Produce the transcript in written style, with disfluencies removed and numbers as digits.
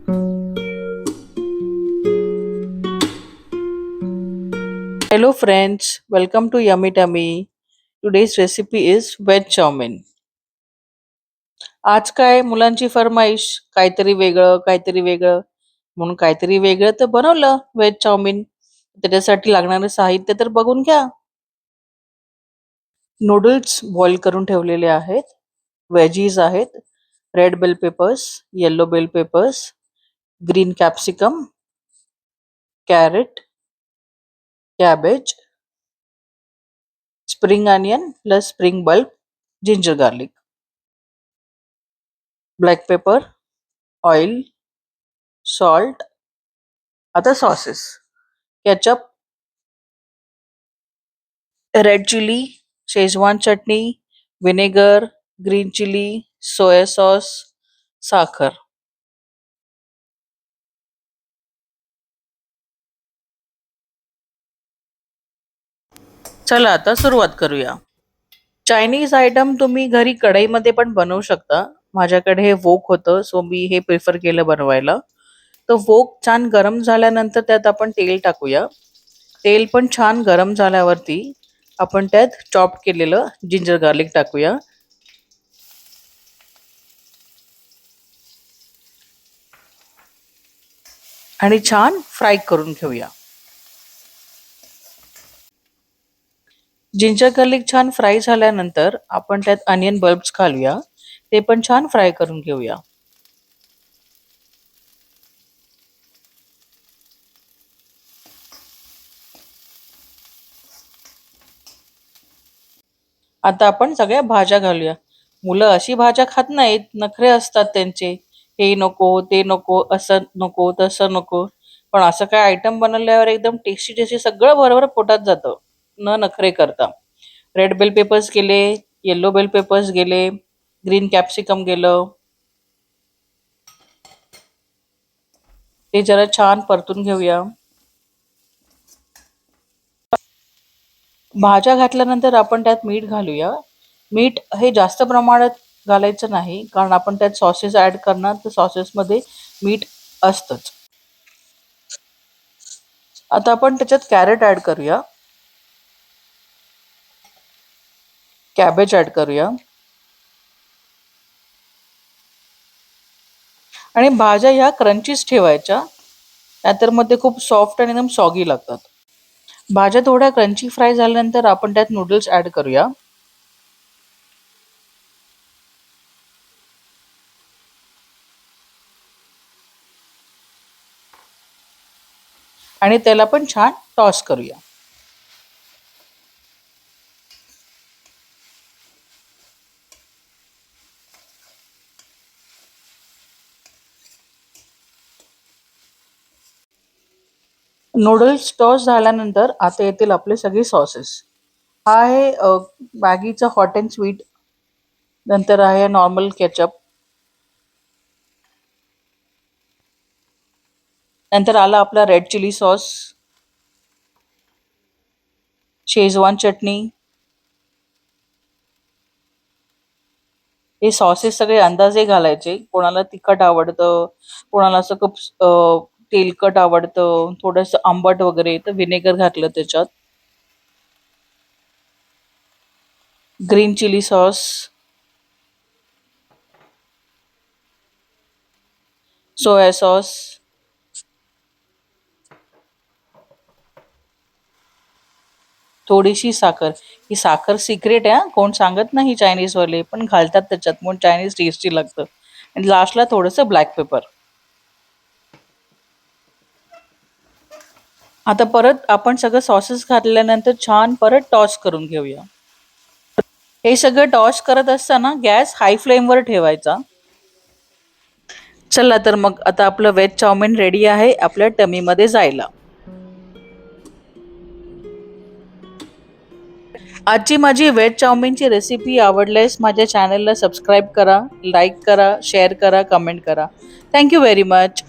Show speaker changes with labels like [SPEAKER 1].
[SPEAKER 1] Hello friends, welcome to Yummy Tummy. Today's recipe is veg chow mein. आज काय मुलांची फरमाईश काहीतरी वेगळं म्हणून काहीतरी वेगळं तर बनवलं व्हेज चाउमिन. त्याच्यासाठी लागणारे साहित्य तर बघून घ्या. नूडल्स बॉईल करून ठेवलेले आहेत. व्हेजीज आहेत. Red bell peppers, yellow bell peppers, green capsicum, carrot, cabbage, spring onion plus spring bulb, ginger garlic, black pepper, oil, salt. आता sauces: ketchup, red chilli, Schezwan चटणी, vinegar, green chilli, soya sauce, साखर. चला आता सुरुवात करूया. Chinese item तुम्ही घरी कढईमध्ये पण बनवू शकता. माझ्याकडे हे वोक होतं, सो मी हे प्रिफर केलं बनवायला. तर वोक छान गरम झाल्यानंतर त्यात आपण तेल टाकूया. तेल पण छान गरम झाल्यावरती आपण त्यात चॉप केलेलं जिंजर गार्लिक टाकूया आणि छान फ्राय करून घेऊया. जिंजर गार्लिक छान फ्राय झाल्यानंतर आपण त्यात अनियन बल्ब्स घालूया. ते पण छान फ्राय करून घेऊया. आता आपण सगळ्या भाज्या घालूया. मुलं अशी भाज्या खात नाहीत, नखरे असतात त्यांचे. हे नको, ते नको, असं नको, तसं नको. पण असं काय आयटम बनवल्यावर एकदम टेस्टी टेस्टी सगळं बरोबर पोटात जातं, न नखरे करता. रेड बेल पेपर्स गेले, येलो बेल पेपर्स गेले, ग्रीन कॅप्सिकम गेलं. ते जरा छान परतून घेऊया. भाज्या घातल्यानंतर आपण त्यात मीठ घालूया. मीठ हे जास्त प्रमाणात घालायचं नाही, कारण आपण त्यात सॉसेस ऍड करणार, तर सॉसेसमध्ये मीठ असतंच. आता आपण त्याच्यात कॅरेट ऍड करूया, कॅबेज ऍड करूया आणि भाज्या ह्या क्रंचीच ठेवायच्या, नाहीतर मग ते खूप सॉफ्ट आणि एकदम सॉगी लागतात. भाज्या थोड्या क्रंची फ्राय झाल्यानंतर आपण त्यात नूडल्स ऍड करूया आणि त्याला पण छान टॉस करूया. नूडल्स टॉस झाल्यानंतर आता येतील आपले सगळे सॉसेस. हा आहे मॅगीचा हॉट अँड स्वीट. नंतर आहे नॉर्मल केचप. नंतर आला आपला रेड चिली सॉस, शेजवान चटणी. हे सॉसेस सगळे अंदाजे घालायचे. कोणाला तिखट आवडतं, कोणाला असं खूप तेलकट आवडतं, थोडंसं आंबट वगैरे, तर व्हिनेगर घातलं त्याच्यात. Green chilli sauce, soya sauce, थोडीशी साखर. ही साखर सिक्रेट आहे, कोण सांगत नाही चायनीजवाले, पण घालतात त्याच्यात म्हणून चायनीज टेस्टी लागतं. आणि लास्टला थोडंसं ब्लॅक पेपर. आता परत आपण सगळं सॉसेस घातल्यानंतर छान परत टॉस करून घेऊया. हे सगळं टॉस करत असताना गॅस हाय फ्लेमवर ठेवायचा. चला तर मग आता आपलं व्हेज चाउमिन रेडी आहे आपल्या टमीमध्ये जायला. आजची माझी व्हेज चाउमिनची रेसिपी आवडल्यास माझ्या चॅनलला सबस्क्राईब करा, लाईक करा, शेअर करा, कमेंट करा. Thank you very much.